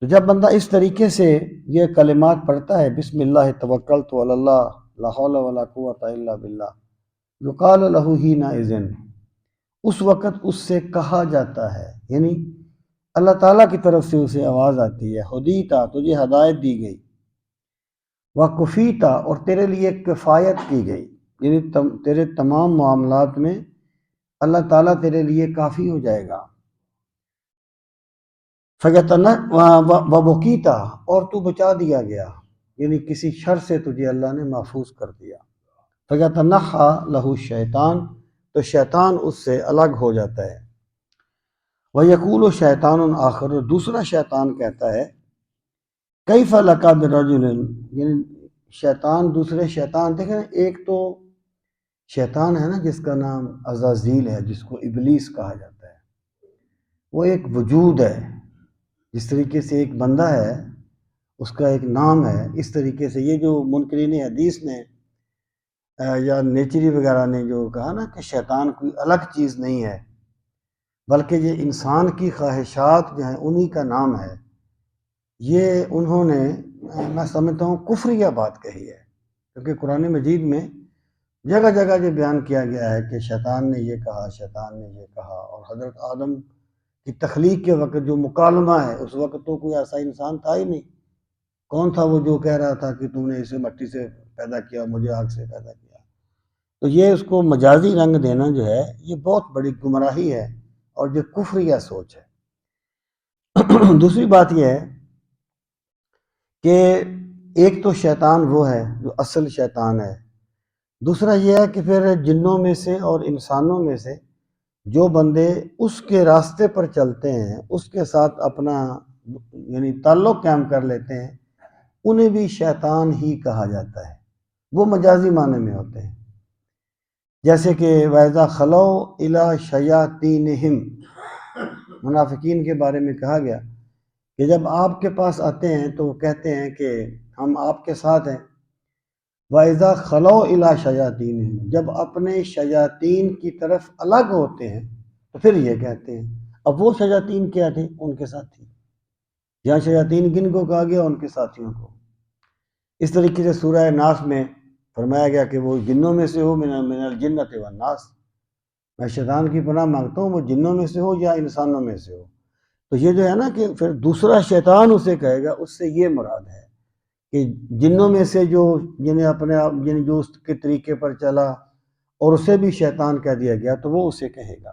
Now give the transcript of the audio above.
تو جب بندہ اس طریقے سے یہ کلمات پڑھتا ہے، بسم اللہ توکلت علی اللہ لا حول ولا قوۃ الا باللہ، یقال لہ حینئذ، اس وقت اس سے کہا جاتا ہے، یعنی اللہ تعالیٰ کی طرف سے اسے آواز آتی ہے، ہدیتا، تجھے ہدایت دی گئی، وکفیتا، اور تیرے لیے کفایت کی گئی، یعنی تیرے تمام معاملات میں اللہ تعالیٰ تیرے لیے کافی ہو جائے گا، وبقیتا، اور تو بچا دیا گیا، یعنی کسی شر سے تجھے اللہ نے محفوظ کر دیا، فیتنحی لہ الشیطان، تو شیطان اس سے الگ ہو جاتا ہے، وَيَقُولُ شیطان آخر، دوسرا شیطان کہتا ہے، کیف لک برجل، یعنی شیطان، دوسرے شیطان دیکھیں، ایک تو شیطان ہے نا جس کا نام عزازیل ہے، جس کو ابلیس کہا جاتا ہے، وہ ایک وجود ہے، جس طریقے سے ایک بندہ ہے اس کا ایک نام ہے، اس طریقے سے یہ جو منکرین حدیث نے یا نیچری وغیرہ نے جو کہا نا کہ شیطان کوئی الگ چیز نہیں ہے، بلکہ یہ انسان کی خواہشات جو ہیں انہی کا نام ہے، یہ انہوں نے میں سمجھتا ہوں کفریہ بات کہی ہے، کیونکہ قرآن مجید میں جگہ جگہ یہ بیان کیا گیا ہے کہ شیطان نے یہ کہا، شیطان نے یہ کہا، اور حضرت آدم کی تخلیق کے وقت جو مکالمہ ہے، اس وقت تو کوئی ایسا انسان تھا ہی نہیں، کون تھا وہ جو کہہ رہا تھا کہ تم نے اسے مٹی سے پیدا کیا، مجھے آگ سے پیدا کیا؟ تو یہ اس کو مجازی رنگ دینا جو ہے یہ بہت بڑی گمراہی ہے اور یہ کفریہ سوچ ہے۔ دوسری بات یہ ہے کہ ایک تو شیطان وہ ہے جو اصل شیطان ہے، دوسرا یہ ہے کہ پھر جنوں میں سے اور انسانوں میں سے جو بندے اس کے راستے پر چلتے ہیں، اس کے ساتھ اپنا یعنی تعلق قائم کر لیتے ہیں، انہیں بھی شیطان ہی کہا جاتا ہے، وہ مجازی معنی میں ہوتے ہیں، جیسے کہ وَإِذَا خَلَوْا إِلَىٰ شَيَاطِینِهِمْ، منافقین کے بارے میں کہا گیا کہ جب آپ کے پاس آتے ہیں تو وہ کہتے ہیں کہ ہم آپ کے ساتھ ہیں، وَإِذَا خَلَوْا إِلَىٰ شَيَاطِینِهِمْ، جب اپنے شیاطین کی طرف الگ ہوتے ہیں تو پھر یہ کہتے ہیں، اب وہ شیاطین کیا تھے؟ ان کے ساتھی، یہاں شیاطین کن کو کہا گیا؟ ان کے ساتھیوں کو۔ اس طریقے سے سورہ ناس میں فرمایا گیا کہ وہ جنوں میں سے ہو، من الجنۃ والناس، میں شیطان کی پناہ مانگتا ہوں، وہ جنوں میں سے ہو یا انسانوں میں سے ہو۔ تو یہ جو ہے نا کہ پھر دوسرا شیطان اسے کہے گا، اس سے یہ مراد ہے کہ جنوں میں سے جو جنہیں اپنے آپ جو اس کے طریقے پر چلا اور اسے بھی شیطان کہہ دیا گیا تو وہ اسے کہے گا۔